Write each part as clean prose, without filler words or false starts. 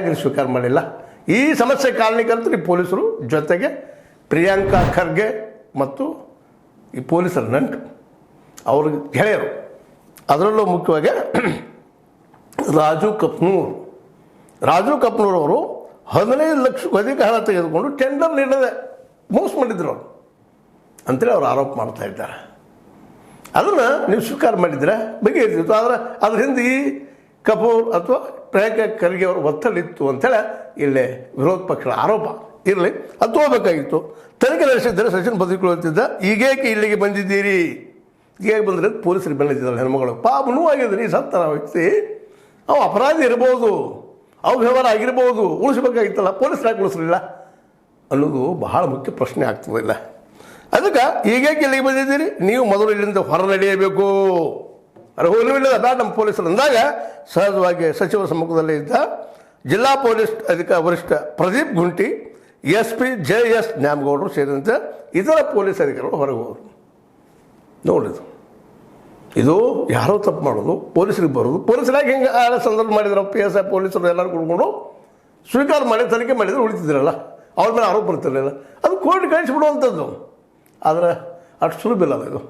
ಯಾಕೆ ಸ್ವೀಕಾರ ಮಾಡಿಲ್ಲ? ಈ ಸಮಸ್ಯೆ ಕಾರಣಕ್ಕಂತೂ ಈ ಪೊಲೀಸರು ಜೊತೆಗೆ ಪ್ರಿಯಾಂಕಾ ಖರ್ಗೆ ಮತ್ತು ಈ ಪೊಲೀಸರ ನಂಟು, ಅವ್ರ ಗೆಳೆಯರು, ಅದರಲ್ಲೂ ಮುಖ್ಯವಾಗಿ ರಾಜು ಕಪ್ನೂರ್ ಅವರು 15 ಲಕ್ಷಕ್ಕೂ ಅಧಿಕ ಹಣ ತೆಗೆದುಕೊಂಡು ಟೆಂಡರ್ ನೀಡದೆ ಮೋಸ ಮಾಡಿದ್ರು ಅವರು ಅಂತೇಳಿ ಅವ್ರು ಆರೋಪ ಮಾಡ್ತಾ ಇದ್ದಾರೆ. ಅದನ್ನು ನೀವು ಸ್ವೀಕಾರ ಮಾಡಿದರೆ ಬಗೆಹರಿಸಿತ್ತು. ಆದರೆ ಅದ್ರ ಹಿಂದೆ ಈ ಕಪೂರ್ ಅಥವಾ ಪ್ರಿಯಾಂಕಾ ಖರ್ಗೆ ಅವರು ಒತ್ತಡ ಇತ್ತು ಅಂಥೇಳಿ ಇಲ್ಲೇ ವಿರೋಧ ಪಕ್ಷದ ಆರೋಪ. ಇರಲಿ, ಅದು ತಗೋಬೇಕಾಗಿತ್ತು. ತನಿಖೆ ನಡೆಸಿದ್ದರೆ ಸಚಿನ್ ಬದುಕೊಳ್ಳುತ್ತಿದ್ದ. ಈಗೇಕೆ ಇಲ್ಲಿಗೆ ಬಂದಿದ್ದೀರಿ, ಈಗೇಕೆ ಬಂದರೆ ಪೊಲೀಸರಿಗೆ ಬಂದಿದ್ದಾರೆ ಹೆಣ್ಮಗಳು. ಪಾಪ ನೋವಾಗಿದ್ರಿ, ಸತ್ತ ವ್ಯಕ್ತಿ, ಅವು ಅಪರಾಧಿ ಇರ್ಬೋದು, ಅವು ವ್ಯವಹಾರ ಆಗಿರ್ಬೋದು, ಉಳಿಸ್ಬೇಕಾಗಿತ್ತಲ್ಲ, ಪೊಲೀಸರಾಗಿ ಉಳಿಸ್ಲಿಲ್ಲ ಅನ್ನೋದು ಬಹಳ ಮುಖ್ಯ ಪ್ರಶ್ನೆ ಆಗ್ತದಿಲ್ಲ. ಅದಕ್ಕೆ ಈಗೇಕೆ ಇಲ್ಲಿಗೆ ಬಂದಿದ್ದೀರಿ, ನೀವು ಮೊದಲು ಇಲ್ಲಿಂದ ಹೊರ ನಡೆಯಬೇಕು, ಹೋಗಲಿಲ್ಲ ಬೇಡ ನಮ್ಮ ಪೊಲೀಸರು ಅಂದಾಗ ಸಹಜವಾಗಿ ಸಚಿವರ ಸಮ್ಮುಖದಲ್ಲೇ ಇದ್ದ ಜಿಲ್ಲಾ ಪೊಲೀಸ್ ವರಿಷ್ಠ ಪ್ರದೀಪ್ ಗುಂಟಿ, SP JS ನ್ಯಾಮಗೌಡರು ಸೇರಿದಂತೆ ಇತರ ಪೊಲೀಸ್ ಅಧಿಕಾರಿಗಳು ಹೊರಗೆ ಹೋದರು. ನೋಡಿದ್ರು, ಇದು ಯಾರೋ ತಪ್ಪು ಮಾಡೋದು, ಪೊಲೀಸರಿಗೆ ಬರೋದು, ಪೊಲೀಸರಾಗಿ ಹಿಂಗೆ ಸಂದರ್ಭ ಮಾಡಿದ್ರು. PSI ಪೊಲೀಸರು ಎಲ್ಲರೂ ಕುಡ್ಕೊಂಡು ಸ್ವೀಕಾರ ಮಾಡಿ ತನಿಖೆ ಮಾಡಿದ್ರೆ ಉಳಿತಿದ್ರಲ್ಲ, ಅವ್ರ ಮೇಲೆ ಆರೋಪ ಬರ್ತಿರಲಿಲ್ಲ. ಅದು ಕೋರ್ಟ್ ಕಳಿಸಿಬಿಡುವಂಥದ್ದು. ಆದರೆ ಅಷ್ಟು ಸುಲಭ ಇಲ್ಲ ಇದು.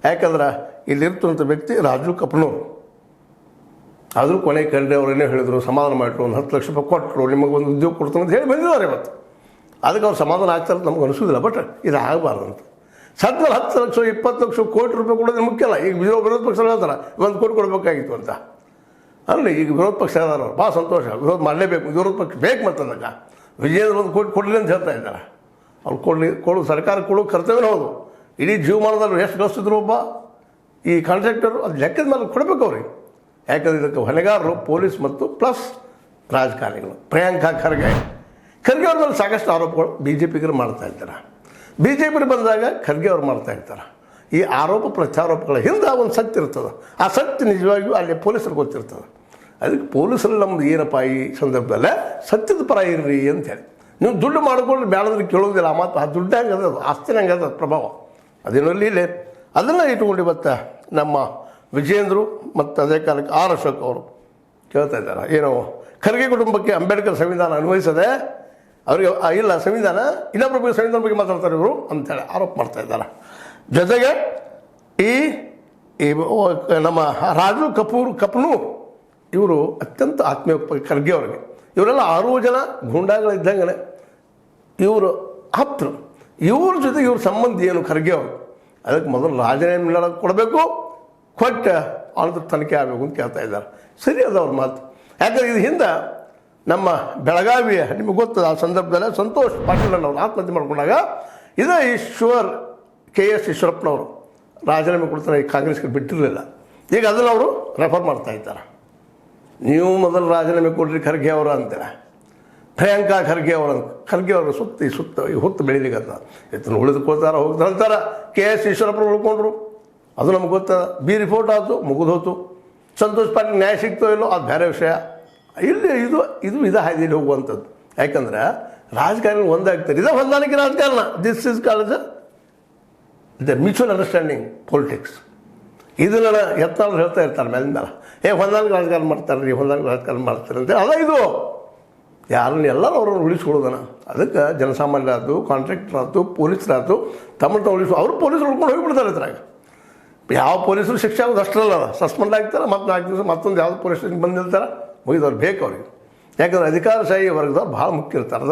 ಯಾಕಂದ್ರೆ ಇಲ್ಲಿರ್ತಂಥ ವ್ಯಕ್ತಿ ರಾಜು ಕಪ್ನೂರ್. ಆದರೂ ಕೊನೆ ಕಂಡ್ರೆ ಅವರೇನೇ ಹೇಳಿದರು, ಸಮಾಧಾನ ಮಾಡಿದ್ರು, ಒಂದು 10 ಲಕ್ಷ ರೂಪಾಯಿ ಕೊಟ್ಟರು, ನಿಮಗೆ ಒಂದು ಉದ್ಯೋಗ ಕೊಡ್ತಾನೆ ಅಂತ ಹೇಳಿ ಬಂದಿದ್ದಾರೆ ಇವತ್ತು. ಅದಕ್ಕೆ ಅವ್ರು ಸಮಾಧಾನ ಆಗ್ತಾರೆ ನಮ್ಗೆ ಅನಿಸೋದಿಲ್ಲ. ಬಟ್ ಇದು ಆಗಬಾರ್ದಂತ. ಸದ್ಮೇಲೆ 10 ಲಕ್ಷ 20 ಲಕ್ಷ ಕೋಟಿ ರೂಪಾಯಿ ಕೊಡೋದು ಮುಖ್ಯ ಅಲ್ಲ. ಈಗ ವಿರೋಧ ಪಕ್ಷ ಹೇಳ್ತಾರೆ 1 ಕೋಟಿ ಕೊಡಬೇಕಾಗಿತ್ತು ಅಂತ. ಅಲ್ಲಿ ಈಗ ವಿರೋಧ ಪಕ್ಷ ಹೇಳ್ತಾರೆ, ಅವ್ರು ಭಾಳ ಸಂತೋಷ, ವಿರೋಧ ಮಾಡಲೇಬೇಕು, ವಿರೋಧ ಪಕ್ಷ ಬೇಕು ಮತ್ತು ಅದಕ್ಕೆ ವಿಜಯೇಂದ್ರ 1 ಕೋಟಿ ಕೊಡಲಿ ಅಂತ ಹೇಳ್ತಾ ಇದ್ದಾರೆ. ಅವ್ರು ಕೊಡು ಸರ್ಕಾರ ಕೊಡೋ ಕರ್ತವ್ಯನೇ ಹೌದು. ಇಡೀ ಜೀವಮಾನದಲ್ಲಿ ಎಷ್ಟು ಗಳಿಸಿದ್ರು ಒಬ್ಬ ಈ ಕಾಂಟ್ರಾಕ್ಟರು, ಅದು ಲೆಕ್ಕದ ಮೇಲೆ ಕೊಡಬೇಕು ಅವ್ರಿಗೆ. ಯಾಕಂದರೆ ಇದಕ್ಕೆ ಹೊಣೆಗಾರರು ಪೊಲೀಸ್ ಮತ್ತು ಪ್ಲಸ್ ರಾಜಕಾರಣಿಗಳು. ಪ್ರಿಯಾಂಕಾ ಖರ್ಗೆ ಅವ್ರ ಮೇಲೆ ಸಾಕಷ್ಟು ಆರೋಪಗಳು BJPಗರು ಮಾಡ್ತಾ ಇರ್ತಾರೆ. BJP ಬಂದಾಗ ಖರ್ಗೆ ಅವ್ರು ಮಾಡ್ತಾ ಇರ್ತಾರೆ. ಈ ಆರೋಪ ಪ್ರತ್ಯಾರೋಪಗಳ ಹಿಂದೆ ಒಂದು ಸತ್ಯ ಇರ್ತದೆ. ಆ ಸತ್ಯ ನಿಜವಾಗಿಯೂ ಅಲ್ಲಿ ಪೊಲೀಸರಿಗೆ ಗೊತ್ತಿರ್ತದೆ. ಅದಕ್ಕೆ ಪೊಲೀಸರು ನಮ್ದು ಏನಪ್ಪ ಈ ಸಂದರ್ಭದಲ್ಲೇ ಸತ್ಯದ ಪರ ಇರ್ರಿ ಅಂತೇಳಿ. ನೀವು ದುಡ್ಡು ಮಾಡಿಕೊಂಡು ಬೇಡಂದ್ರೆ ಕೇಳೋದಿಲ್ಲ. ಮತ್ತು ಆ ದುಡ್ಡು ಹೆಂಗೆ ಅದ, ಆಸ್ತಿನ ಹೆಂಗೆ ಅದ ಪ್ರಭಾವ ಅದೇನಲ್ಲಿ ಇಲ್ಲಿ ಅದನ್ನು ಇಟ್ಕೊಂಡು ಇವತ್ತು ನಮ್ಮ ವಿಜಯೇಂದ್ರು ಮತ್ತು ಅದೇ ಕಾಲಕ್ಕೆ R ಅಶೋಕ್ ಅವರು ಕೇಳ್ತಾ ಇದ್ದಾರೆ, ಏನೋ ಖರ್ಗೆ ಕುಟುಂಬಕ್ಕೆ ಅಂಬೇಡ್ಕರ್ ಸಂವಿಧಾನ ಅನ್ವಯಿಸದೆ ಅವರಿಗೆ ಇಲ್ಲ ಸಂವಿಧಾನ, ಇನ್ನೊಬ್ಬರ ಬಗ್ಗೆ ಸಂವಿಧಾನ ಬಗ್ಗೆ ಮಾತಾಡ್ತಾರೆ ಇವರು ಅಂತೇಳಿ ಆರೋಪ ಮಾಡ್ತಾ ಇದ್ದಾರೆ. ಜೊತೆಗೆ ಈ ನಮ್ಮ ರಾಜು ಕಪ್ನೂರ್ ಇವರು ಅತ್ಯಂತ ಆತ್ಮೀಯ ಖರ್ಗೆ ಅವರಿಗೆ. ಇವರೆಲ್ಲ 6 ಜನ ಗೂಂಡಾಗಳಿದ್ದಂಗೆ ಇವರು ಆಪ್ತರು. ಇವ್ರ ಜೊತೆಗೆ ಇವ್ರ ಸಂಬಂಧ ಏನು ಖರ್ಗೆ ಅವರು. ಅದಕ್ಕೆ ಮೊದಲು ರಾಜೀನಾಮೆ ಕೊಡಬೇಕು, ಕೊಟ್ಟು ಅವ್ರದ್ದು ತನಿಖೆ ಆಗಬೇಕು ಅಂತ ಕೇಳ್ತಾ ಇದ್ದಾರೆ. ಸರಿ ಅದ ಅವ್ರ ಮಾತು. ಯಾಕಂದರೆ ಇದು ಹಿಂದೆ ನಮ್ಮ ಬೆಳಗಾವಿಯ ನಿಮಗೆ ಗೊತ್ತದ ಆ ಸಂದರ್ಭದಲ್ಲಿ ಸಂತೋಷ್ ಪಾಟೀಲನವರು ಆತ್ಮಹತ್ಯೆ ಮಾಡ್ಕೊಂಡಾಗ ಇದೇ KS ಈಶ್ವರಪ್ಪನವರು ರಾಜೀನಾಮೆ ಕೊಡ್ತಾರೆ, ಈ ಕಾಂಗ್ರೆಸ್ಗೆ ಬಿಟ್ಟಿರಲಿಲ್ಲ. ಈಗ ಅದನ್ನು ಅವರು ರೆಫರ್ ಮಾಡ್ತಾ ಇದ್ದಾರೆ. ನೀವು ಮೊದಲು ರಾಜೀನಾಮೆ ಕೊಡ್ರಿ ಖರ್ಗೆ ಅವರು ಅಂತಾರೆ. ಪ್ರಿಯಾಂಕಾ ಖರ್ಗೆ ಅವರು ಸುತ್ತ ಹೊತ್ತು ಬೆಳೀಲಿಕ್ಕಂತ ಎತ್ತನ್ನು ಉಳಿದುಕೊಳ್ತಾರೆ ಹೋಗ್ತಾರೆ ಅಂತಾರೆ. KS ಈಶ್ವರಪ್ಪರು ಉಳ್ಕೊಂಡ್ರು, ಅದು ನಮ್ಗೆ ಗೊತ್ತದ. ರಿಪೋರ್ಟ್ ಆಯಿತು, ಮುಗಿದೋತು. ಸಂತೋಷ್ ಪಾಟೀಲ್ ನ್ಯಾಯ ಸಿಗ್ತೋ ಇಲ್ಲೋ ಅದು ಬೇರೆ ವಿಷಯ. ಇಲ್ಲಿ ಇದು ಹಾದಿಯಲ್ಲಿ ಹೋಗುವಂಥದ್ದು. ಯಾಕಂದ್ರೆ ರಾಜಕಾರಣ ಒಂದಾಗ್ತಾರೆ. ಇದು ಹೊಂದಾಣಿಕೆ ರಾಜಕಾರಣ. This is called the mutual understanding politics. ಇದನ್ನೆಲ್ಲ ಯತ್ನಾಳು ಹೇಳ್ತಾ ಇರ್ತಾರೆ ಮೇಲಿಂದ, ಹೊಂದಾಣಿಕೆ ರಾಜಕಾರಣ ಮಾಡ್ತಾರೆ ಅಂತ. ಅದ ಇದು ಯಾರನ್ನ ಎಲ್ಲರೂ ಅವ್ರನ್ನ ಉಳಿಸ್ಕೊಡೋದನ. ಅದಕ್ಕೆ ಜನಸಾಮಾನ್ಯರಾಯ್ತು, ಕಾಂಟ್ರಾಕ್ಟರ್ ಆಯ್ತು, ಪೊಲೀಸರಾಯ್ತು, ತಮ್ಮ ಅವರು ಪೊಲೀಸರು ಉಳ್ಕೊಂಡು ಹೋಗಿಬಿಡ್ತಾರೆ. ಇದ್ರಾಗ ಯಾವ ಪೊಲೀಸರು ಶಿಕ್ಷೆ ಆಗೋದು ಅಷ್ಟರಲ್ಲ, ಸಸ್ಪೆಂಡ್ ಆಗ್ತಾರೆ, ಮತ್ತು 4 ದಿವಸ ಮತ್ತೊಂದು ಯಾವ್ದು ಪೊಲೀಸ್ ಸ್ಟೇಷನ್ಗೆ ಬಂದಿರ್ತಾರೆ, ಮುಗಿದವ್ರು ಬೇಕು ಅವ್ರಿಗೆ. ಯಾಕಂದರೆ ಅಧಿಕಾರಶಾಹಿ ವರ್ಗದವ್ರು ಭಾಳ ಮುಖ್ಯ ಇರ್ತಾರೆ.